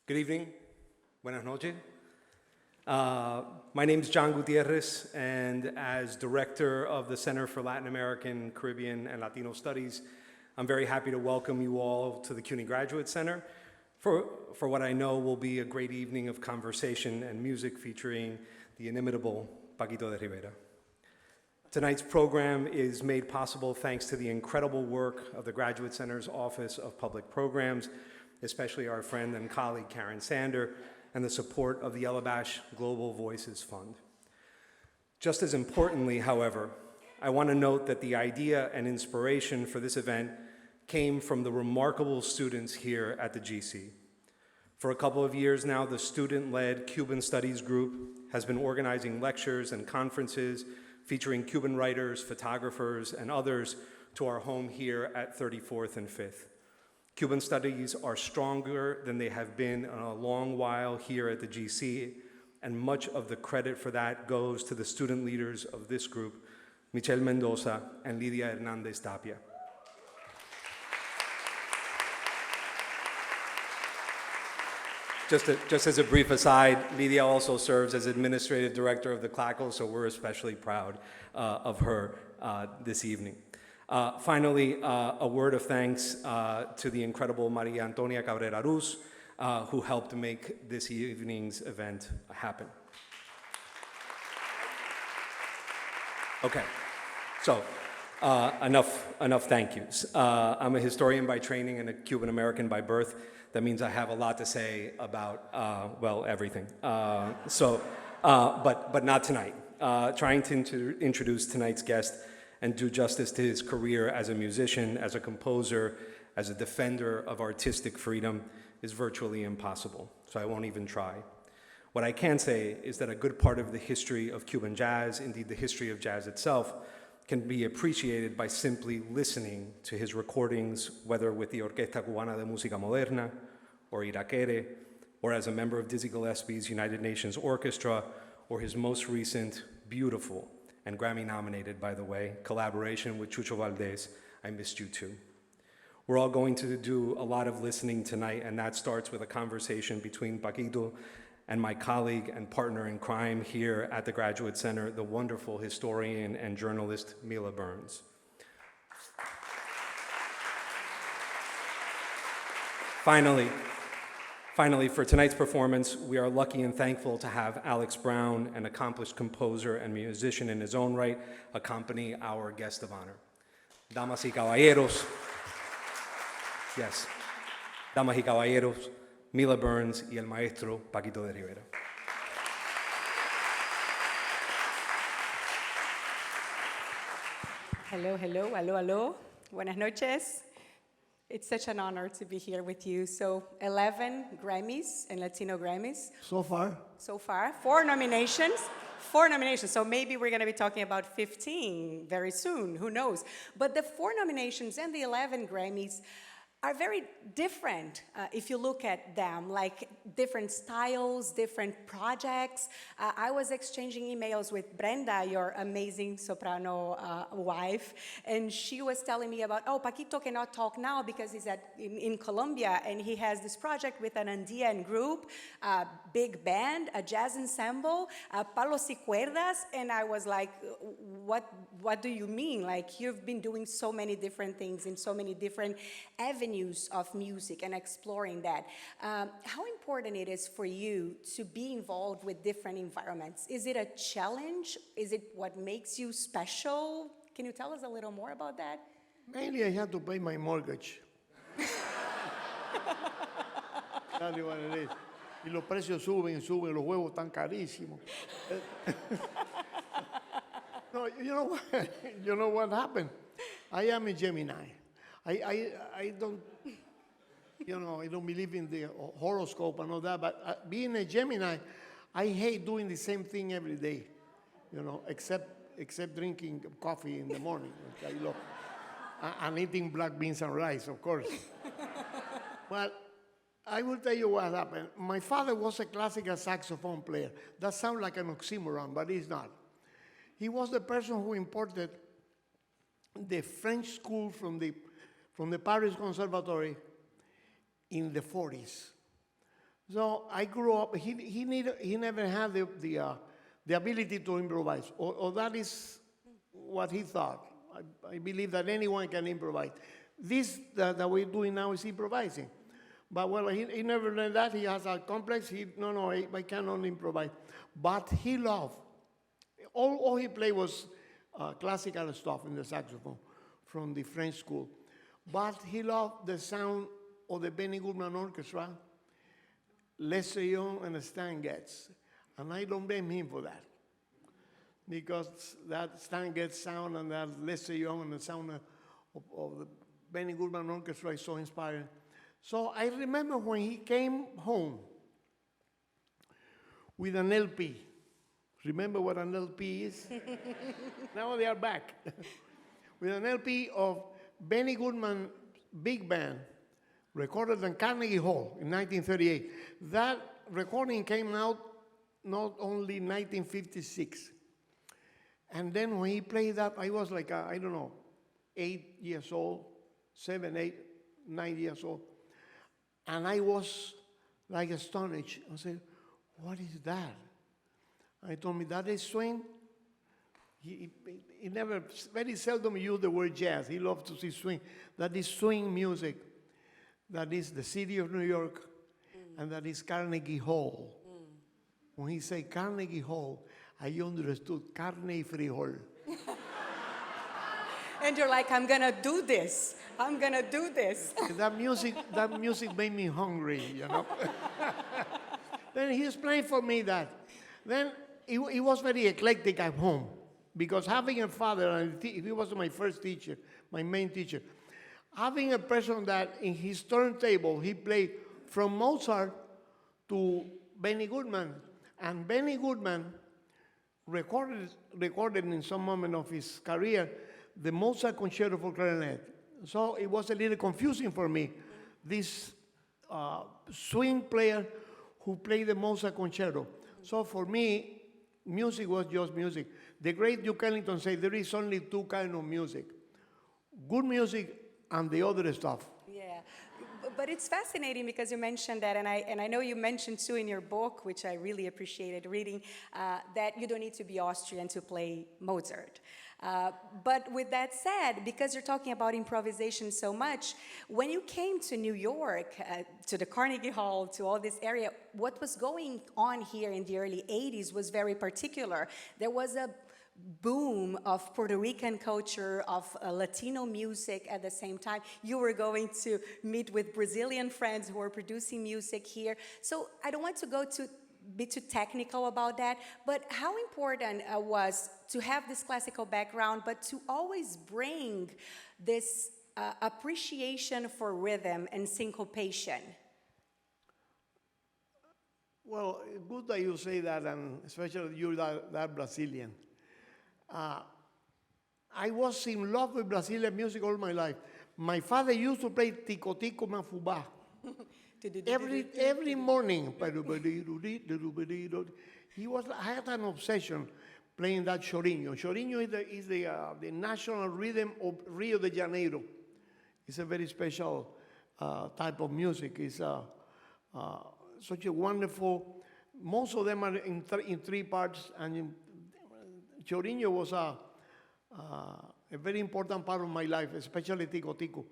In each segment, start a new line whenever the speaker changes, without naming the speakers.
Good evening. Buenas noches. My name is John Gutierrez, and as director of the Center for Latin American, Caribbean, and Latino Studies, I'm very happy to welcome you all to the CUNY Graduate Center for what I know will be a great evening of conversation and music featuring the inimitable Paquito D'Rivera. Tonight's program is made possible thanks to the incredible work of the Graduate Center's Office of Public Programs, especially our friend and colleague Karen Sander, and the support of the Elebash Global Voices Fund. Just as importantly, however, I want to note that the idea and inspiration for this event came from the remarkable students here at the GC. For a couple of years now, the student-led Cuban Studies group has been organizing lectures and conferences featuring Cuban writers, photographers, and others to our home here at 34th and 5th. Cuban Studies are stronger than they have been in a long while here at the GC, and much of the credit for that goes to the student leaders of this group, Michelle Mendoza and Lidia Hernandez Tapia. Just as a brief aside, Lidia also serves as administrative director of the CLACLS, so we're especially proud of her this evening. Finally, a word of thanks to the incredible Maria Antonia Cabrera Ruz, who helped make this evening's event happen. Okay, so enough thank yous. I'm a historian by training and a Cuban American by birth. That means I have a lot to say about, well, everything. But not tonight. Trying to introduce tonight's guest and do justice to his career as a musician, as a composer, as a defender of artistic freedom is virtually impossible, so I won't even try. What I can say is that a good part of the history of Cuban jazz, indeed the history of jazz itself, can be appreciated by simply listening to his recordings, whether with the Orquesta Cubana de Música Moderna, or Iraquere, or as a member of Dizzy Gillespie's United Nations Orchestra, or his most recent, beautiful, and Grammy-nominated, by the way, collaboration with Chucho Valdés, I Missed You Too. We're all going to do a lot of listening tonight, and that starts with a conversation between Paquito and my colleague and partner in crime here at the Graduate Center, the wonderful historian and journalist, Mila Burns. Finally, for tonight's performance, we are lucky and thankful to have Alex Brown, an accomplished composer and musician in his own right, accompany our guest of honor. Damas y caballeros, yes, damas y caballeros, Mila Burns y el maestro Paquito D'Rivera.
Hello. Buenas noches. It's such an honor to be here with you. So 11 Grammys and Latino Grammys.
So far.
4 nominations. So maybe we're going to be talking about 15 very soon. Who knows? But the 4 nominations and the 11 Grammys are very different if you look at them, like different styles, different projects. I was exchanging emails with Brenda, your amazing soprano wife, and she was telling me about, Paquito cannot talk now because he's in Colombia, and he has this project with an Andean group, a big band, a jazz ensemble, palos y cuerdas, and I was like, what do you mean? Like, you've been doing so many different things in so many different avenues of music and exploring that. How important it is for you to be involved with different environments? Is it a challenge? Is it what makes you special? Can you tell us a little more about that?
Mainly I have to pay my mortgage. That's what it is. Y los precios suben, los huevos están carísimos. No, you know what happened? I am a Gemini. I don't, I don't believe in the horoscope and all that, but being a Gemini, I hate doing the same thing every day, except drinking coffee in the morning, which I love, and eating black beans and rice, of course. Well, I will tell you what happened. My father was a classical saxophone player. That sounds like an oxymoron, but it's not. He was the person who imported the French school from the Paris Conservatory in the 40s. So I grew up, he never had the ability to improvise, or that is what he thought. I believe that anyone can improvise. This that we're doing now is improvising. But well, he never learned that. He has a complex. I cannot improvise. But he loved, all he played was classical stuff in the saxophone from the French school. But he loved the sound of the Benny Goodman Orchestra, Les Young and Stan Getz. And I don't blame him for that. Because that Stan Getz sound and that Les Young and the sound of the Benny Goodman Orchestra is so inspiring. So I remember when he came home with an LP. Remember what an LP is? Now they are back. With an LP of Benny Goodman Big Band, recorded in Carnegie Hall in 1938. That recording came out not only in 1956. And then when he played that, I was like, 8 years old, 7, 8, 9 years old. And I was like astonished. I said, what is that? I told me, that is swing. He never, very seldom used the word jazz. He loved to see swing. That is swing music. That is the city of New York, and that is Carnegie Hall. When he said Carnegie Hall, I understood carne y frijol.
And you're like, I'm gonna do this. I'm gonna do this.
That music made me hungry, you know. Then he explained for me that. Then he was very eclectic at home, because having a father, and he was my first teacher, my main teacher, having a person that in his turntable, he played from Mozart to Benny Goodman. And Benny Goodman recorded in some moment of his career the Mozart Concerto for Clarinet. So it was a little confusing for me, this swing player who played the Mozart Concerto. So for me, music was just music. The great Duke Ellington said there is only two kinds of music: good music and the other stuff.
Yeah, but it's fascinating because you mentioned that, and I know you mentioned too in your book, which I really appreciated reading, that you don't need to be Austrian to play Mozart. But with that said, because you're talking about improvisation so much, when you came to New York, to the Carnegie Hall, to all this area, what was going on here in the early 80s was very particular. There was a boom of Puerto Rican culture, of Latino music at the same time. You were going to meet with Brazilian friends who were producing music here. So I don't want to be too technical about that, but how important was to have this classical background, but to always bring this appreciation for rhythm and syncopation?
Well, good that you say that, and especially you, that Brazilian. I was in love with Brazilian music all my life. My father used to play Tico Tico Mafubá every morning. I had an obsession playing that chorinho. Chorinho is the national rhythm of Rio de Janeiro. It's a very special type of music. It's such a wonderful. Most of them are in three parts, and chorinho was a very important part of my life, especially Tico Tico.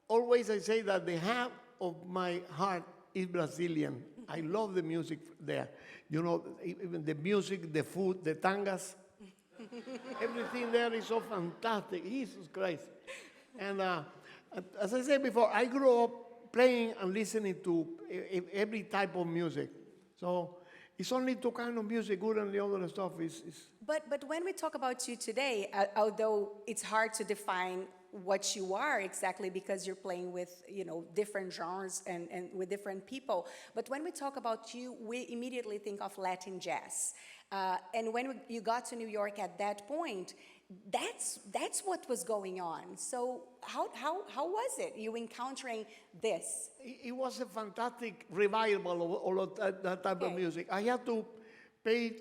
Always I say that the half of my heart is Brazilian. I love the music there. You know, even the music, the food, the tangas. Everything there is so fantastic. Jesus Christ. And as I said before, I grew up playing and listening to every type of music. So it's only two kinds of music, good, and the other stuff is.
But when we talk about you today, although it's hard to define what you are exactly because you're playing with, different genres and with different people, but when we talk about you, we immediately think of Latin jazz. And when you got to New York at that point, that's what was going on. So how was it, you encountering this?
It was a fantastic revival of all of that type of music. I had to pay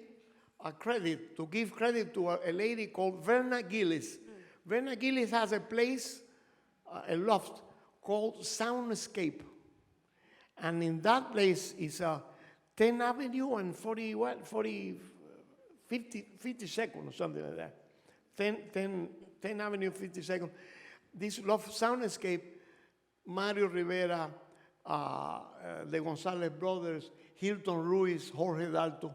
give credit to a lady called Verna Gillis. Verna Gillis has a place, a loft, called Soundscape. And in that place is 10th Avenue and 40, what, 40, 52nd or something like that. 10th Avenue, 52nd. This love soundscape, Mario Rivera, the Gonzalez brothers, Hilton Ruiz, Jorge Dalto.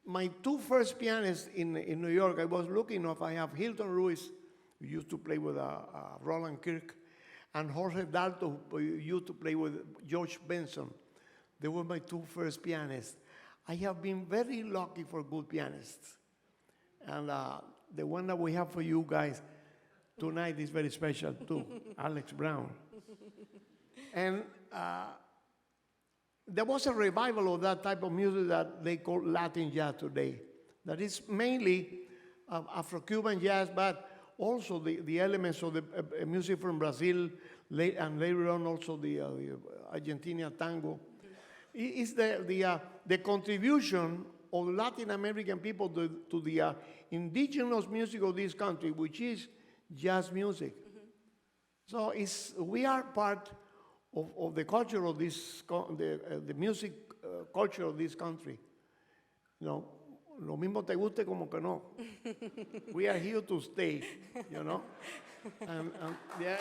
My two first pianists in New York, I was lucky enough, I have Hilton Ruiz, who used to play with Roland Kirk, and Jorge Dalto, who used to play with George Benson. They were my two first pianists. I have been very lucky for good pianists. And the one that we have for you guys tonight is very special too, Alex Brown. And there was a revival of that type of music that they call Latin jazz today. That is mainly Afro-Cuban jazz, but also the elements of the music from Brazil, and later on also the Argentina tango. It's the contribution of Latin American people to the indigenous music of this country, which is jazz music. So we are part of the culture of this, the music culture of this country. You know, lo mismo te guste como que no. We are here to stay, you know. And yeah.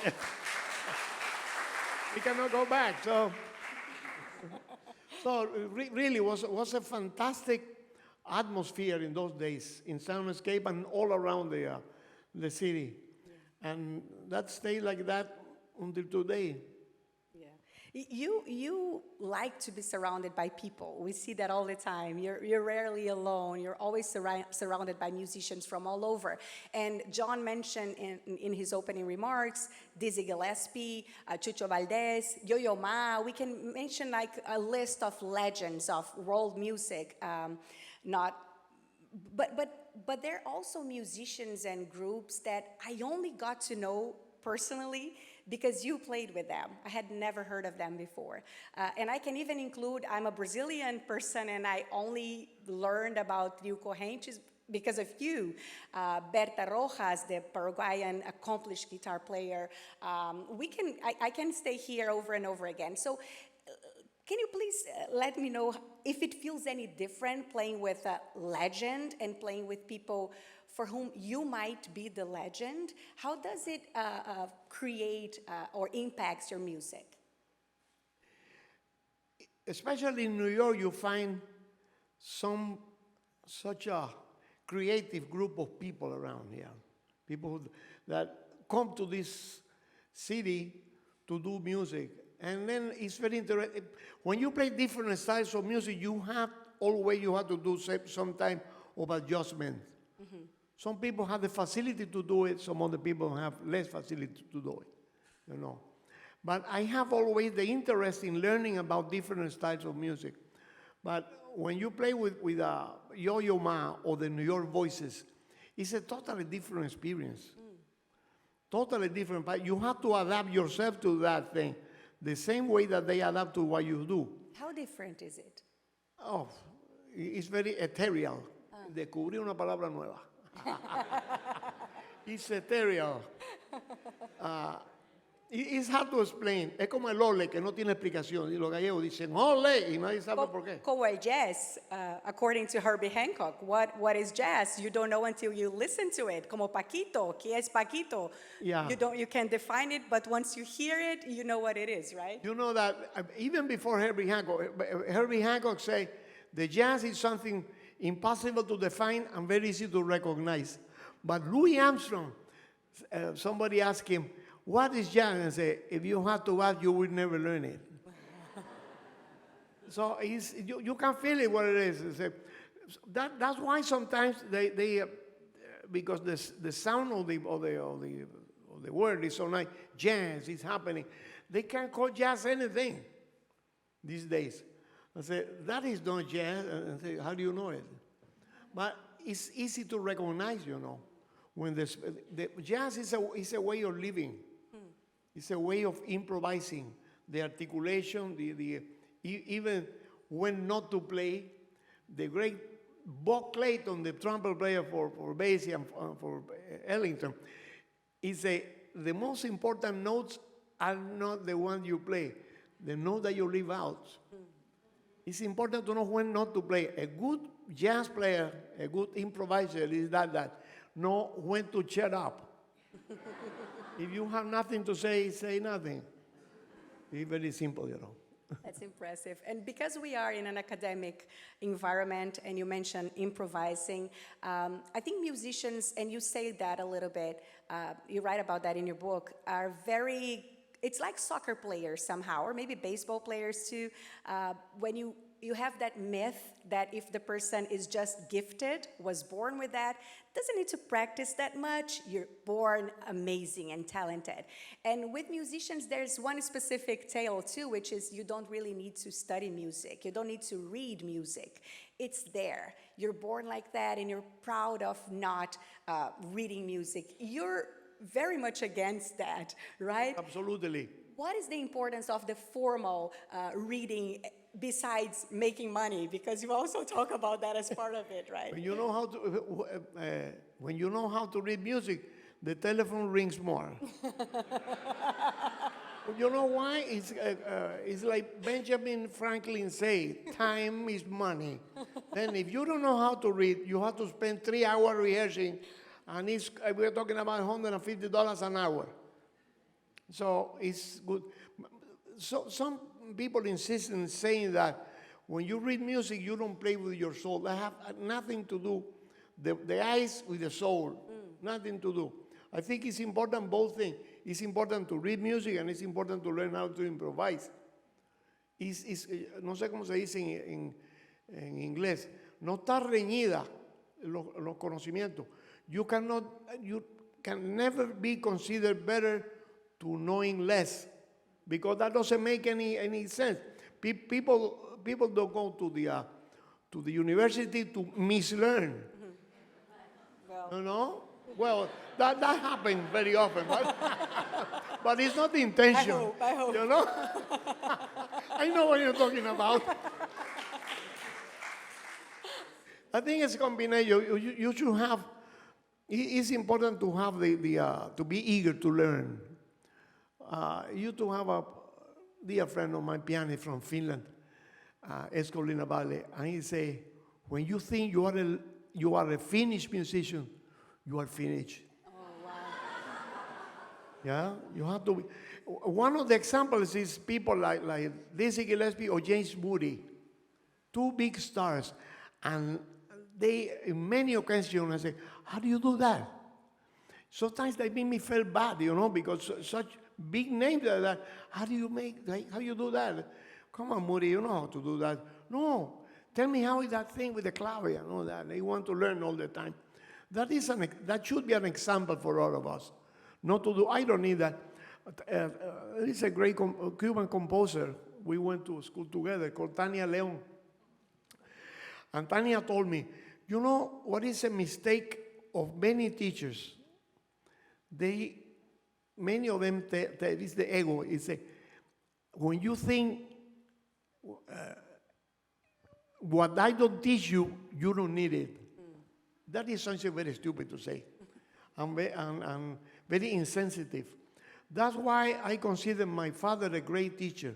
We cannot go back. So really was a fantastic atmosphere in those days in Soundscape and all around the city. Yeah. And that stayed like that until today.
You like to be surrounded by people. We see that all the time. You're rarely alone. You're always surrounded by musicians from all over. And John mentioned in his opening remarks, Dizzy Gillespie, Chucho Valdez, Yo-Yo Ma. We can mention like a list of legends of world music. But there are also musicians and groups that I only got to know personally because you played with them. I had never heard of them before. And I can even include, I'm a Brazilian person and I only learned about Trio Correntes because of you. Berta Rojas, the Paraguayan accomplished guitar player. I can stay here over and over again. So can you please let me know if it feels any different playing with a legend and playing with people for whom you might be the legend? How does it create or impacts your music?
Especially in New York, you find such a creative group of people around here. People that come to this city to do music. And then it's very interesting. When you play different styles of music, you have to do some time of adjustment. Mm-hmm. Some people have the facility to do it, some other people have less facility to do it, you know. But I have always the interest in learning about different styles of music. But when you play with Yo-Yo Ma or the New York Voices, it's a totally different experience. Totally different, but you have to adapt yourself to that thing, the same way that they adapt to what you do.
How different is it?
Oh, it's very ethereal. Descubrí una palabra nueva. It's ethereal. It's hard to explain. Es como el ole que no tiene explicación. Y los gallegos dicen ole y nadie sabe por qué.
Como el jazz, according to Herbie Hancock. What is jazz? You don't know until you listen to it. Como Paquito. ¿Qué es Paquito?
Yeah.
You can't define it, but once you hear it, you know what it is, right?
You know that even before Herbie Hancock say the jazz is something impossible to define and very easy to recognize. But Louis Armstrong, somebody asked him, what is jazz? And say, if you have to ask, you will never learn it. So you can feel it what it is. That's why sometimes they because the sound of the word is so nice. Jazz is happening. They can't call jazz anything these days. I say, that is not jazz. And I say, how do you know it? But it's easy to recognize, you know. When the jazz is a way of living. It's a way of improvising. The articulation, even when not to play. The great Buck Clayton, the trumpet player for Basie and for Ellington, is the most important notes are not the ones you play. the note that you leave out. It's important to know when not to play. A good jazz player, a good improviser is that know when to shut up. If you have nothing to say nothing. It's very simple, you know.
That's impressive. And because we are in an academic environment, and you mentioned improvising, I think musicians, and you say that a little bit, you write about that in your book, are very, it's like soccer players somehow, or maybe baseball players too, when you have that myth that if the person is just gifted, was born with that, doesn't need to practice that much, you're born amazing and talented. And with musicians, there's one specific tale too, which is you don't really need to study music. You don't need to read music. It's there. You're born like that, and you're proud of not reading music. You're very much against that, right?
Absolutely.
What is the importance of the formal reading besides making money? Because you also talk about that as part of it, right?
When you know how to read music, the telephone rings more. You know why? It's like Benjamin Franklin said, time is money. And if you don't know how to read, you have to spend 3 hours rehearsing, and we're talking about $150 an hour. So it's good. So some people insist in saying that when you read music, you don't play with your soul. That have nothing to do, the eyes with the soul, nothing to do. I think it's important, both things. It's important to read music, and it's important to learn how to improvise. No sé cómo se dice en inglés, no está reñida los conocimientos. You can never be considered better to knowing less, because that doesn't make any sense. People don't go to the university to mislearn.
Well,
You know? Well, that happens very often, but it's not the intention.
I hope.
You know? I know what you're talking about. I think it's a combination. You should have. It's important to have to be eager to learn. You to have a dear friend of mine, pianist from Finland, Escolina Valley, and he say, when you think you are a finished musician, you are finished.
Oh, wow.
Yeah, you have to be. One of the examples is people like Dizzy Gillespie or James Moody, two big stars, and they, in many occasions, I say, how do you do that? Sometimes they make me feel bad, you know, because such big names like that. How do you do that? Come on, Moody, you know how to do that. No, tell me how is that thing with the clavier, you know, that they want to learn all the time. That should be an example for all of us. Not to do, I don't need that. There is a great Cuban composer. We went to school together called Tania Leon. And Tania told me, you know what is a mistake of many teachers? Many of them, it's the ego. It's when you think, what I don't teach you, you don't need it. That is something very stupid to say, and very insensitive. That's why I consider my father a great teacher,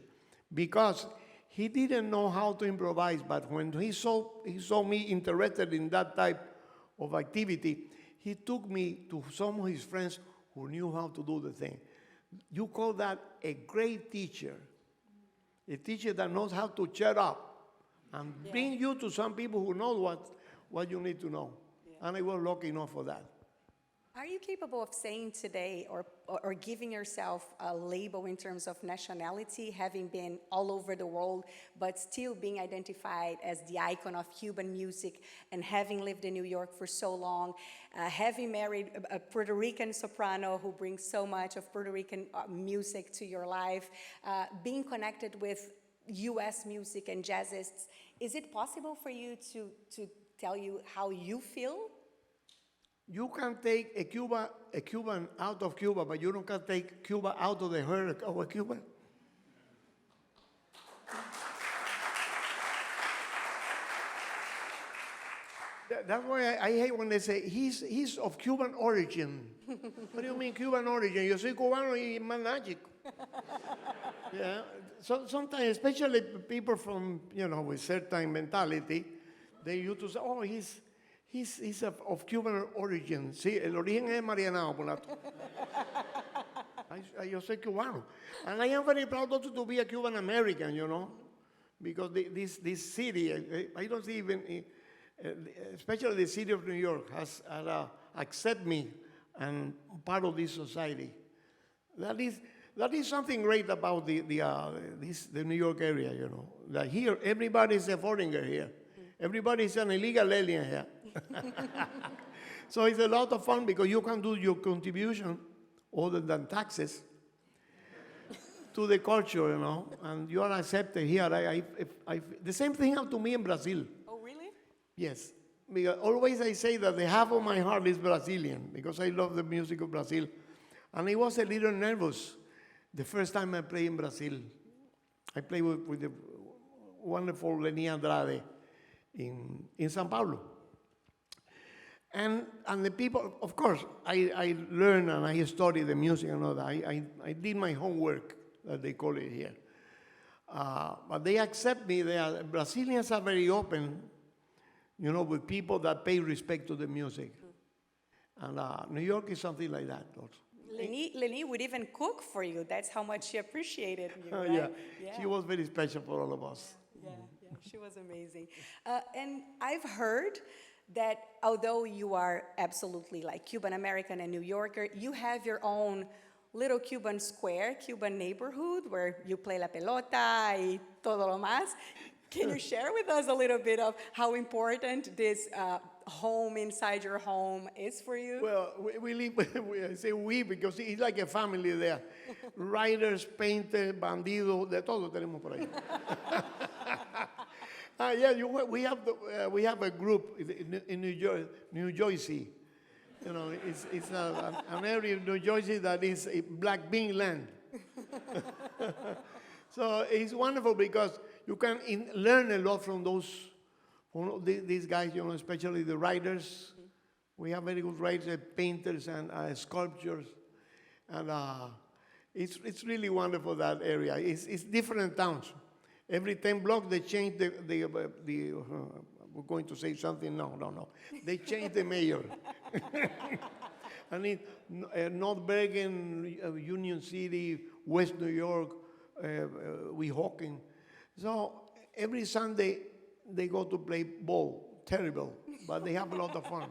because he didn't know how to improvise, but when he saw me interested in that type of activity, he took me to some of his friends who knew how to do the thing. You call that a great teacher, a teacher that knows how to shut up and bring you to some people who know what you need to know. Yeah. And I was lucky enough for that.
Are you capable of saying today or giving yourself a label in terms of nationality, having been all over the world, but still being identified as the icon of Cuban music, and having lived in New York for so long, having married a Puerto Rican soprano who brings so much of Puerto Rican music to your life, being connected with US music and jazzists? Is it possible for you to tell you how you feel?
You can take a Cuban out of Cuba, but you don't can take Cuba out of the heart of a Cuban. That's why I hate when they say he's of Cuban origin. What do you mean Cuban origin? Yo soy cubano y más nachico. Yeah. So sometimes, especially people from with certain mentality, they used to say, "Oh, he's of Cuban origin." Sí, el origen es marianao, por la. Yo soy cubano, and I am very proud also to be a Cuban American. Because this city, I don't see even. Especially the city of New York has accept me and part of this society. That is something great about the New York area. That here everybody is a foreigner here. Everybody is an illegal alien here. So it's a lot of fun because you can do your contribution other than taxes to the culture, and you are accepted here. The same thing happened to me in Brazil. Yes, because always I say that the half of my heart is Brazilian because I love the music of Brazil. And I was a little nervous the first time I played in Brazil. I played with the wonderful Leni Andrade in São Paulo. And the people, of course, I learned and I studied the music and all that. I did my homework, that they call it here. But they accept me. Brazilians are very open, with people that pay respect to the music. And New York is something like that also.
Leni would even cook for you. That's how much she appreciated you, right?
Yeah. She was very special for all of us.
Yeah, she was amazing. And I've heard that although you are absolutely like Cuban American and New Yorker, you have your own little Cuban square, Cuban neighborhood where you play la pelota y todo lo más. Can you share with us a little bit of how important this home inside your home is for you?
Well, we live, I say we because it's like a family there. Writers, painters, bandidos, de todo tenemos por ahí. We have a group in New Jersey. It's an area of New Jersey that is a black bean land. So it's wonderful because you can learn a lot from these guys, especially the writers. Mm-hmm. We have very good writers, painters, and sculptors. And it's really wonderful, that area. It's different towns. Every 10 blocks, they change we're going to say something, no. They change the mayor. And in North Bergen, Union City, West New York, Weehawken. So every Sunday, they go to play ball. Terrible, but they have a lot of fun.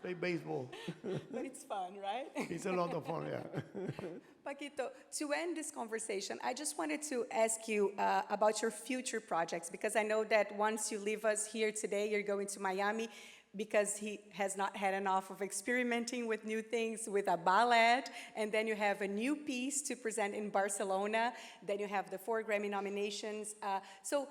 Play baseball.
But it's fun, right?
It's a lot of fun, yeah.
Paquito, to end this conversation, I just wanted to ask you about your future projects, because I know that once you leave us here today, you're going to Miami, because he has not had enough of experimenting with new things with a ballet, and then you have a new piece to present in Barcelona, then you have the 4 Grammy nominations. So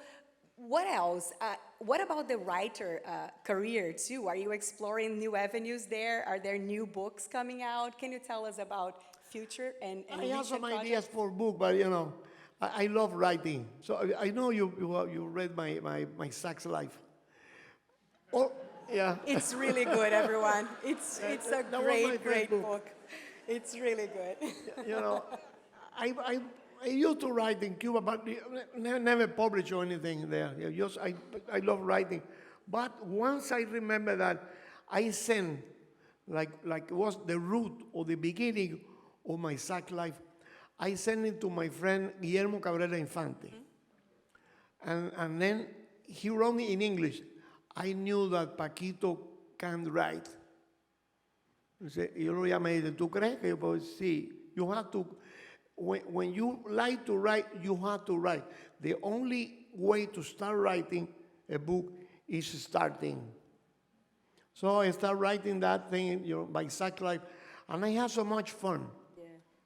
what else? What about the writer career too? Are you exploring new avenues there? Are there new books coming out? Can you tell us about future and
I have some
projects?
ideas for book, but I love writing. So I know you read my Sax Life. Oh, yeah.
It's really good, everyone. It's a
that was my
great
book.
book. It's really good.
I used to write in Cuba, but never published or anything there. I love writing. But once I remember that I sent, like it was the root or the beginning of my Sax Life, I sent it to my friend Guillermo Cabrera Infante. Mm-hmm. And then he wrote me in English. I knew that Paquito can write. Yo lo llamé y dije, ¿tú crees que yo puedo? Sí, you have to, when you like to write, you have to write. The only way to start writing a book is starting. So I start writing that thing, by Sax Life, and I had so much fun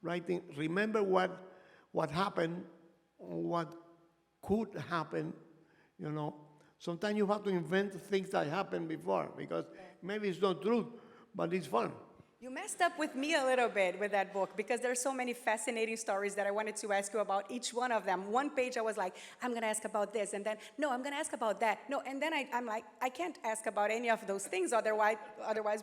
writing. Remember what happened, what could happen, Sometimes you have to invent things that happened before because maybe it's not true, but it's fun.
You messed up with me a little bit with that book because there's so many fascinating stories that I wanted to ask you about each one of them. One page I was like, I'm going to ask about this, and then, no, I'm going to ask about that. No, and then I'm like, I can't ask about any of those things, otherwise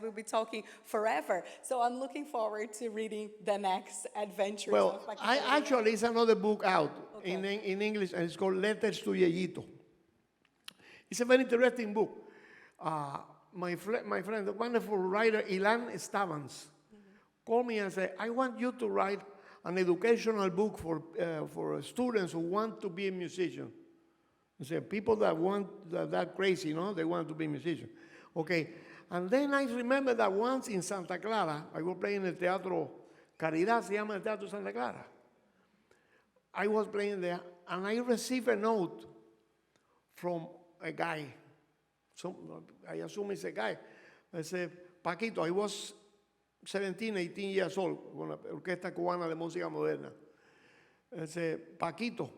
we'll be talking forever. So I'm looking forward to reading the next adventures
Well,
of Paquito.
actually, it's another book out
Okay.
in English, and it's called Letters to Yeyito. It's a very interesting book. My friend, the wonderful writer Ilan Stavans, called me and said, I want you to write an educational book for students who want to be a musician. I said, people that crazy, they want to be musicians. Okay, and then I remember that once in Santa Clara, I was playing el Teatro Caridad, se llama el Teatro Santa Clara. I was playing there, and I received a note from a guy. I assume it's a guy. I said, Paquito, I was 17, 18 years old, con la Orquesta Cubana de Música Moderna. I said, Paquito,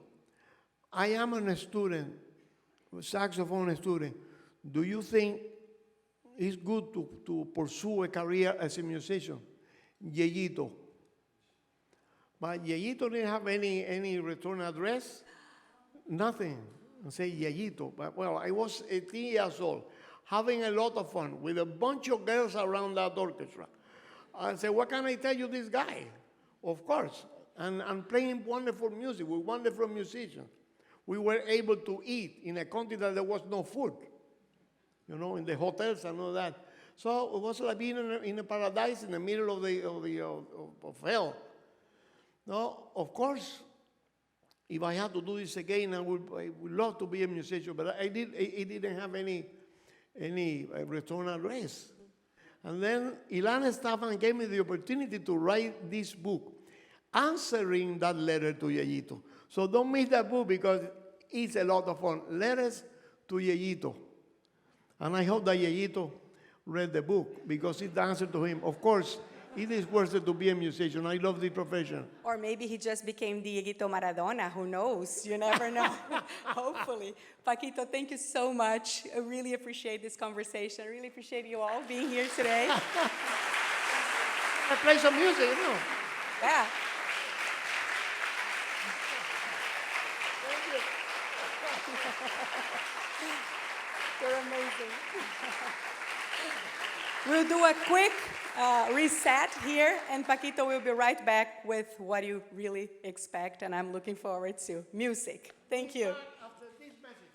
I am a student, a saxophone student. Do you think it's good to pursue a career as a musician? Yeyito. But Yeyito didn't have any return address, nothing. I say Yeyito. But, well, I was 18 years old, having a lot of fun with a bunch of girls around that orchestra. I said, what can I tell you this guy? Of course. And playing wonderful music with wonderful musicians. We were able to eat in a country that there was no food, in the hotels and all that. So it was like being in a paradise in the middle of hell. No, of course, if I had to do this again, I would love to be a musician, but it didn't have any return address. And then Ilana Staffan gave me the opportunity to write this book, answering that letter to Yeyito. So don't miss that book because it's a lot of fun. Letters to Yeyito. And I hope that Yeyito read the book because it's the answer to him. Of course, it is worth it to be a musician. I love the profession.
Or maybe he just became Dieguito Maradona. Who knows? You never know. Hopefully. Paquito, thank you so much. I really appreciate this conversation. I really appreciate you all being here today.
I play some music,
Yeah. You're amazing. We'll do a quick reset here, and Paquito will be right back with what you really expect, and I'm looking forward to music. Thank you.
After these messages.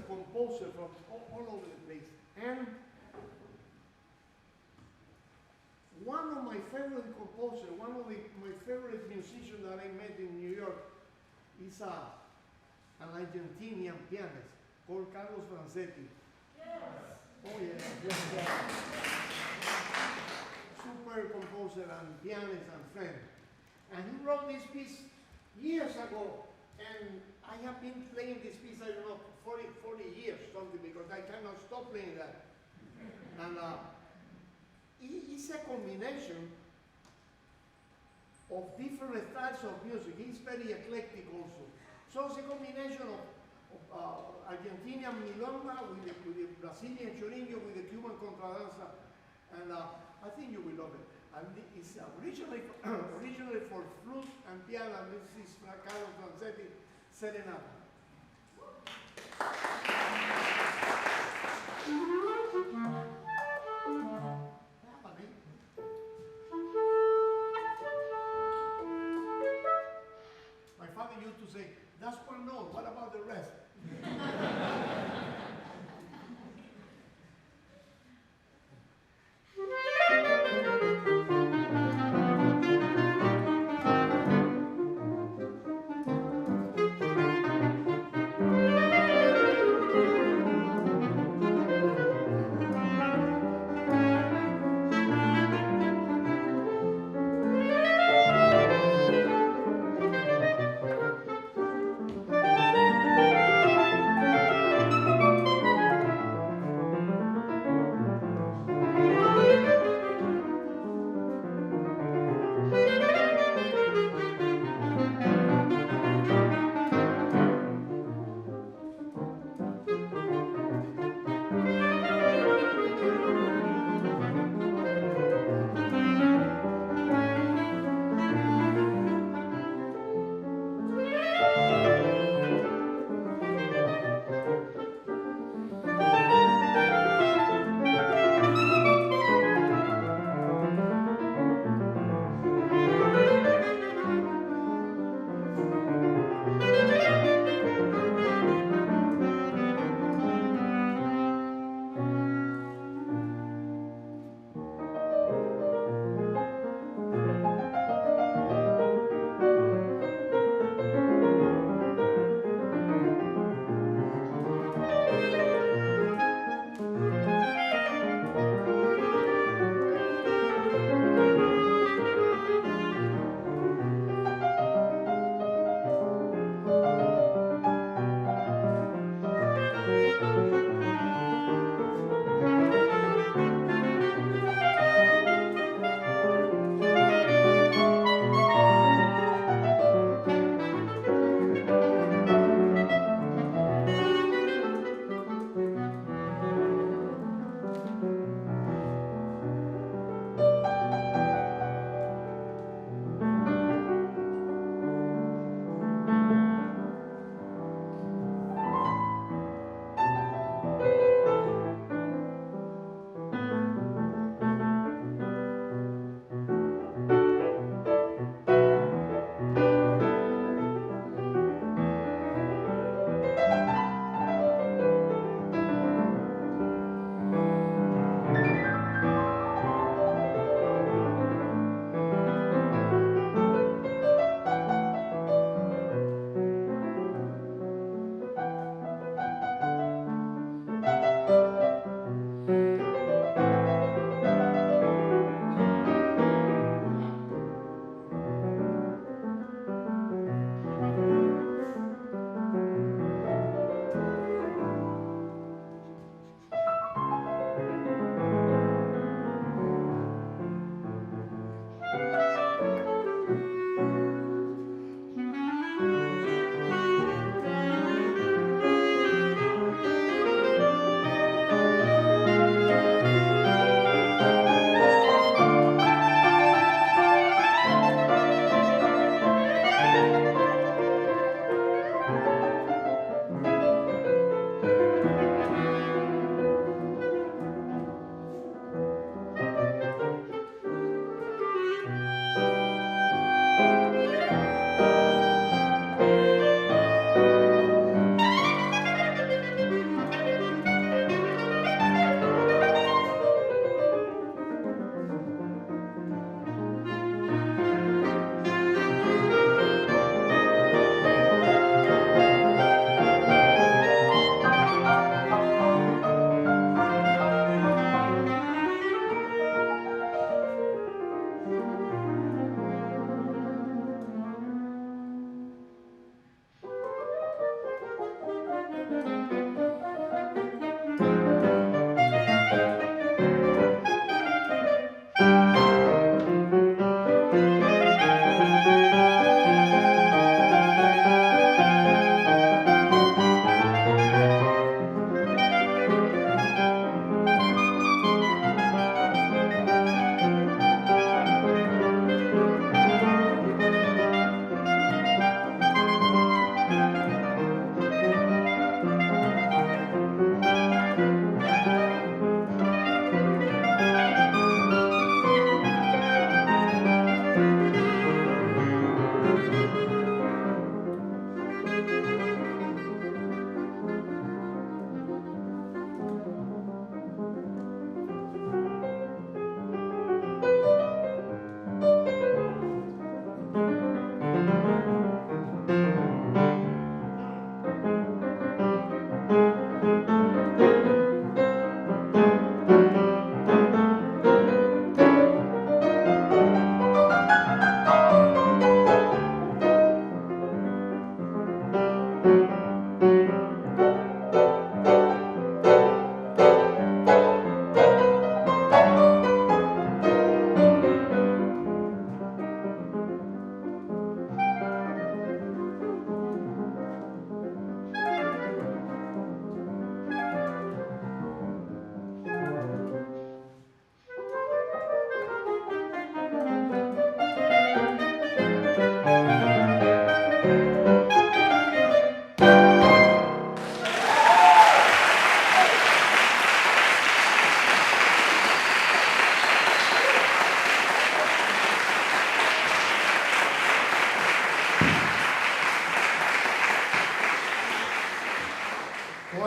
Composer from all over the place. And one of my favorite composers, one of my favorite musicians that I met in New York is an Argentinian pianist called Carlos Vanzetti. Yes. Oh yeah. Super composer and pianist and friend. And he wrote this piece years ago. And I have been playing this piece, I don't know, 40 years, something, because I cannot stop playing that. And it's a combination of different styles of music. He's very eclectic also. So it's a combination of Argentinian milonga with the Brazilian chorinho, with the Cuban contradanza. And I think you will love it. And it's originally for flute and piano. This is Carlos Vanzetti, Serenata. My father used to say, that's one note, what about the rest?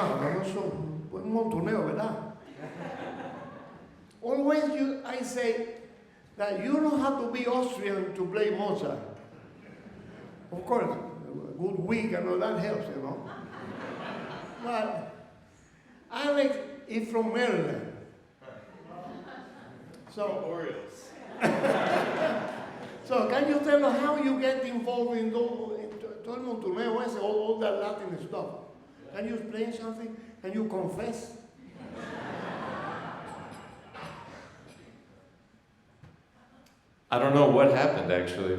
Wow, un montoneo, ¿verdad? Always I say that you don't have to be Austrian to play Mozart. Of course, a good wig and all that helps, you know. But Alex is from Maryland. So, Orioles. So can you tell us how you get involved in todo el montoneo ese, all that Latin stuff? Can you explain something? Can you confess?
I don't know what happened actually.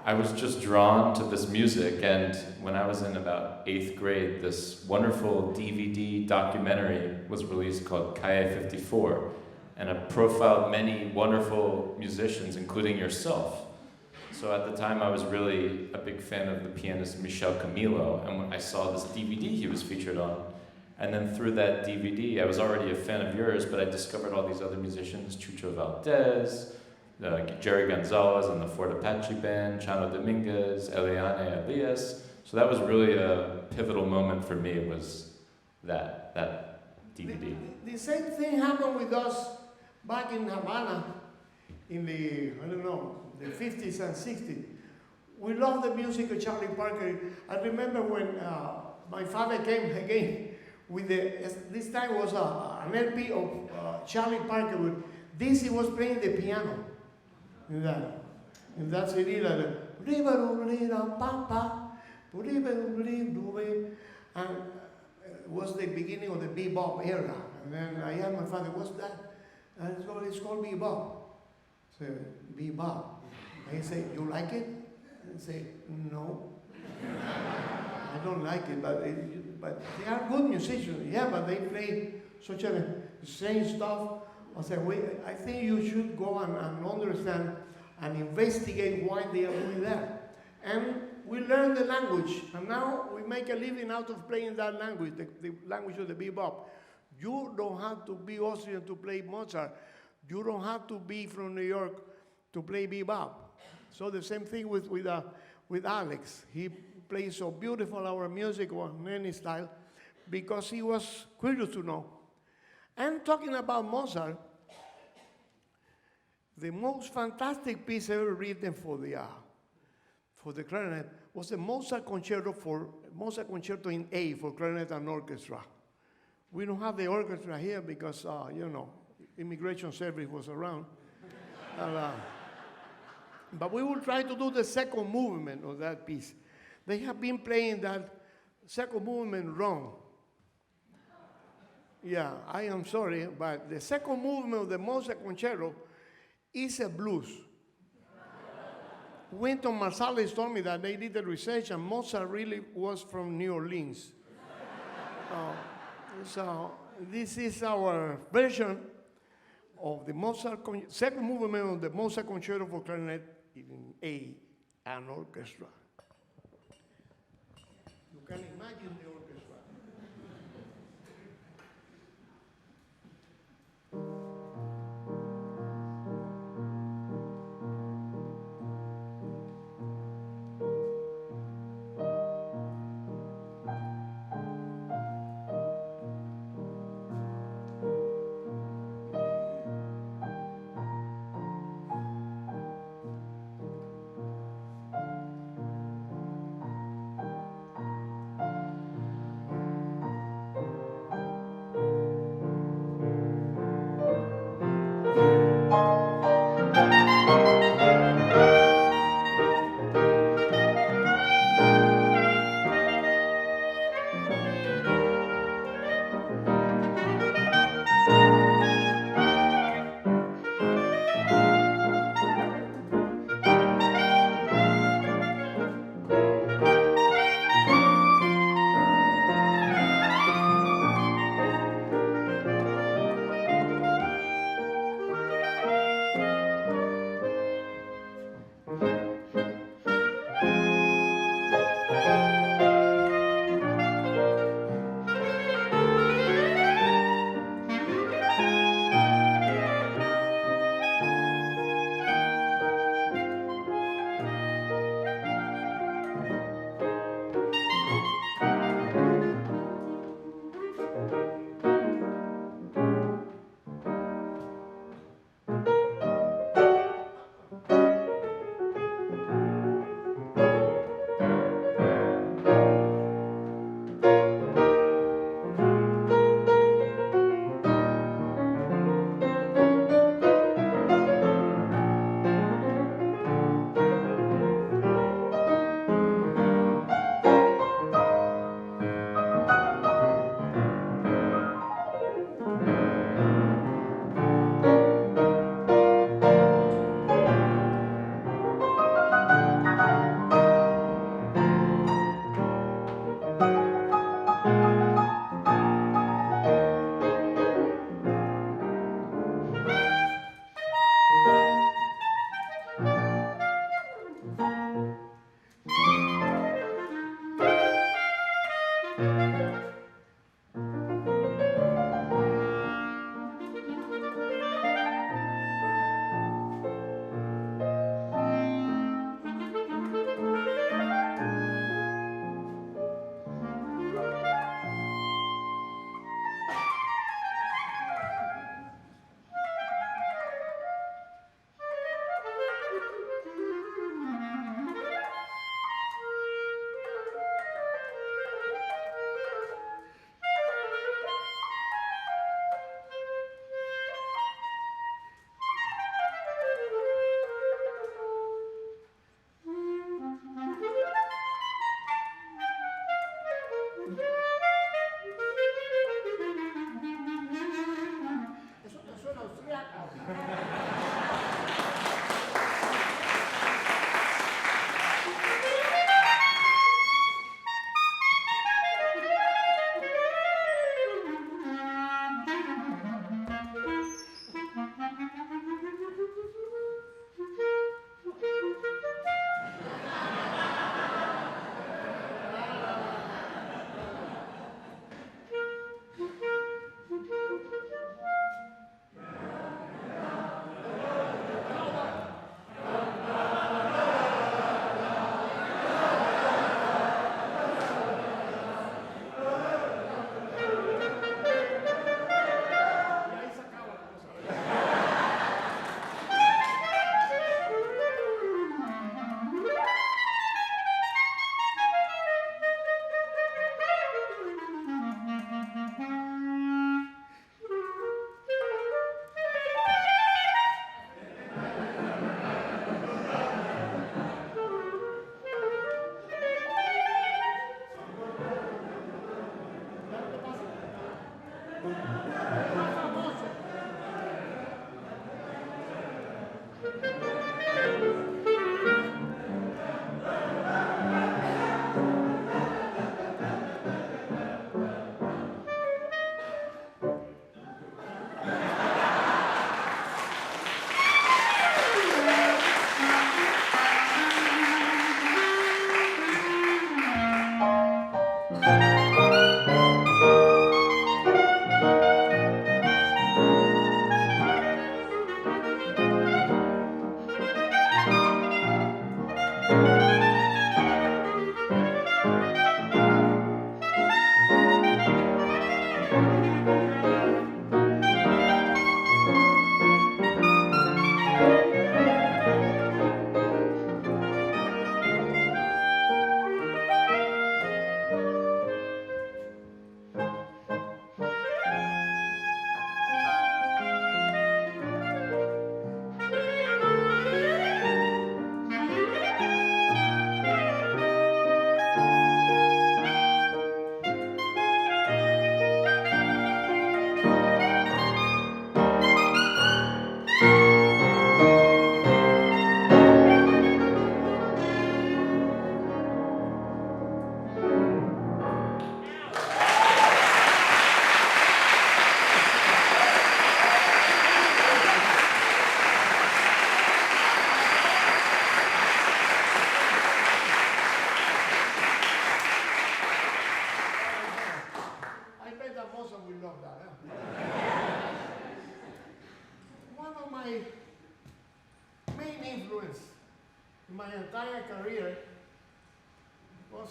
I was just drawn to this music, and when I was in about 8th grade, this wonderful DVD documentary was released called Calle 54, and it profiled many wonderful musicians, including yourself. So at the time, I was really a big fan of the pianist Michel Camilo, and when I saw this DVD he was featured on, and then through that DVD, I was already a fan of yours, but I discovered all these other musicians, Chucho Valdez, Jerry Gonzalez and the Fort Apache Band, Chano Dominguez, Eliane Elias. So that was really a pivotal moment for me, was that DVD.
The same thing happened with us back in Havana in the, the 50s and 60s. We loved the music of Charlie Parker. I remember when my father came again with this time was an LP of Charlie Parker. He was playing the piano in that CD, and it was the beginning of the bebop era. And then I asked my father, what's that? And it's called bebop. I said, bebop. And he said, you like it? I said, no. I don't like it, but they are good musicians. Yeah, but they play such a strange stuff. I said, I think you should go and understand and investigate why they are doing that. And we learn the language, and now we make a living out of playing that language, the language of the bebop. You don't have to be Austrian to play Mozart. You don't have to be from New York to play bebop. So the same thing with Alex. He plays so beautiful our music on any style because he was curious to know. And talking about Mozart, the most fantastic piece ever written for the clarinet was the Mozart Concerto in A for clarinet and orchestra. We don't have the orchestra here because, immigration service was around. But we will try to do the second movement of that piece. They have been playing that second movement wrong. Yeah, I am sorry, but the second movement of the Mozart Concerto is a blues. Wynton Marsalis told me that they did the research and Mozart really was from New Orleans. So this is our version of the second movement of the Mozart Concerto for clarinet in A and orchestra. You can imagine the orchestra.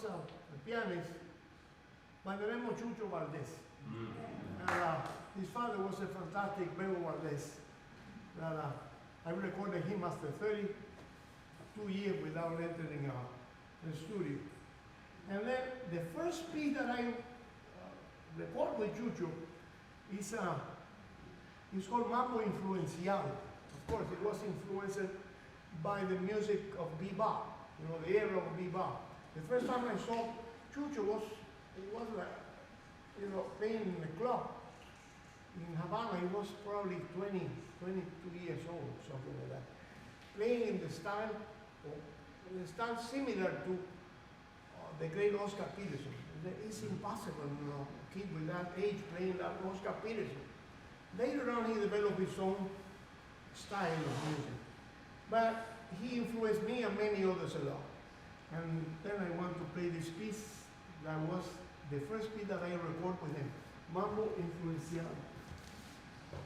was a pianist by the name of Chucho Valdés. His father was a fantastic Bebo Valdés. I recorded him after 32 years without entering the studio. And then the first piece that I record with Chucho is called Mambo Influencial. Of course, it was influenced by the music of bebop, the era of bebop. The first time I saw Chucho was like, playing in a club in Havana. He was probably 22 years old, something like that. Playing in the style similar to the great Oscar Peterson. It's impossible, a kid with that age playing like Oscar Peterson. Later on, he developed his own style of music. But he influenced me and many others a lot. And then I want to play this piece that was the first piece that I recorded with him, Mambo Influencial.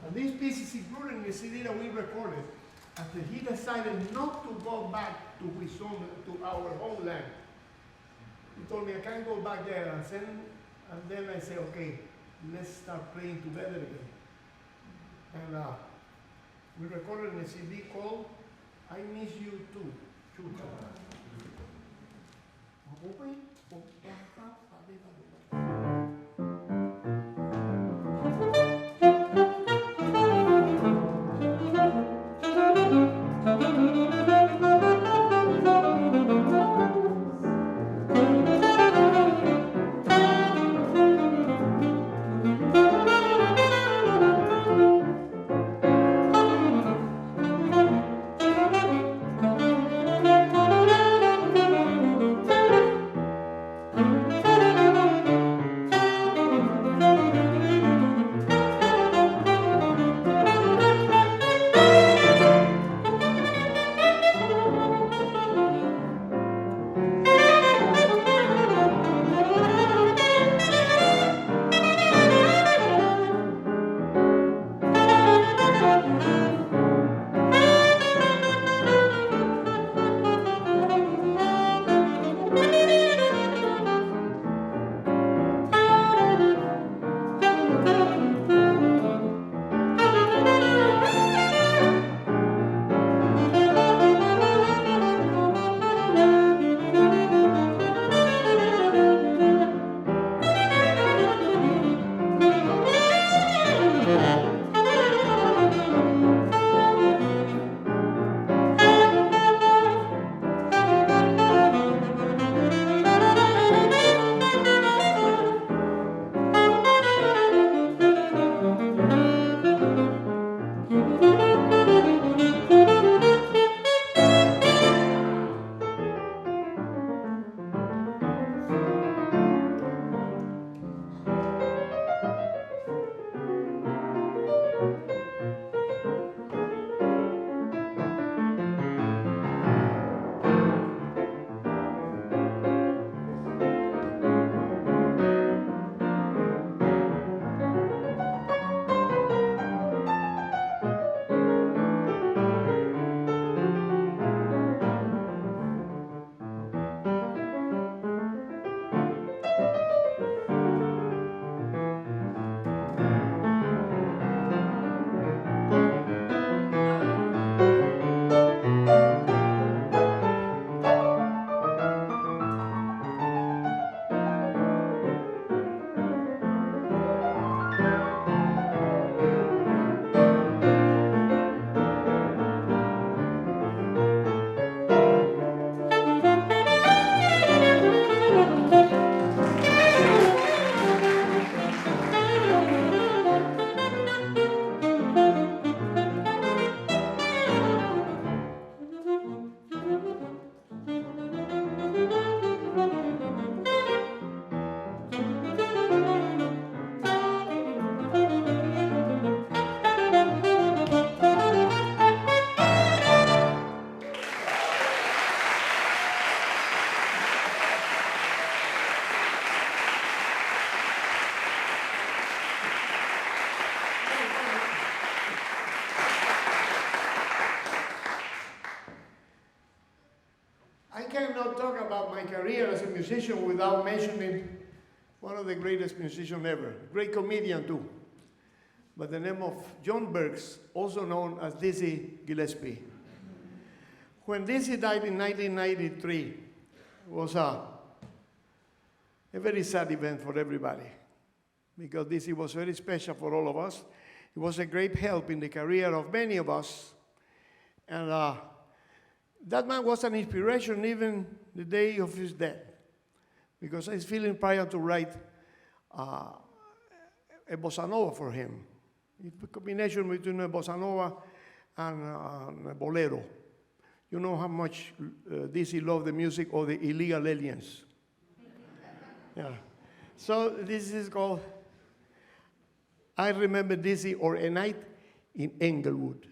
And this piece is included in the CD that we recorded after he decided not to go back to our homeland. He told me, I can't go back there. And then I said, okay, let's start playing together again. And we recorded a CD called I Miss You Too, Chucho. career as a musician without mentioning one of the greatest musicians ever, great comedian too, by the name of John Burks, also known as Dizzy Gillespie. When Dizzy died in 1993, it was a very sad event for everybody, because Dizzy was very special for all of us. He was a great help in the career of many of us. And that man was an inspiration even the day of his death, because I was feeling prior to write a bossa nova for him. It's a combination between a bossa nova and a bolero. You know how much Dizzy loved the music of the illegal aliens. Yeah. So this is called I Remember Dizzy, or A Night in Englewood.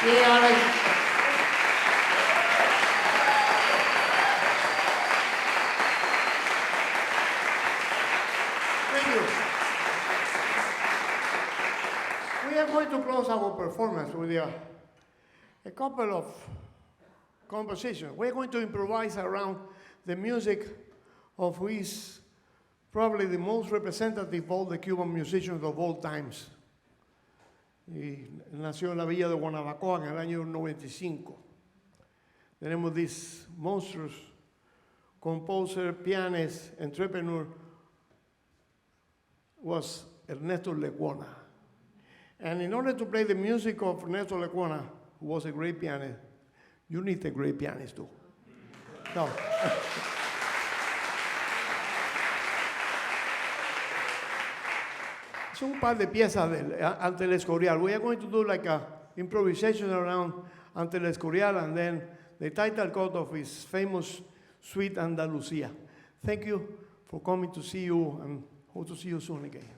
Yeah, Alex. Thank you. We are going to close our performance with a couple of compositions. We're going to improvise around the music of who is probably the most representative of all the Cuban musicians of all times. Y nació en la villa de Guanabacoa en el año 95. Tenemos this monstrous composer, pianist, entrepreneur was Ernesto Lecuona. And in order to play the music of Ernesto Lecuona, who was a great pianist, you need a great pianist too. No. Son un par de piezas ante el Escorial. We are going to do like a improvisation around ante el Escorial and then the title chord of his famous Suite Andalucía. Thank you for coming to see you and hope to see you soon again.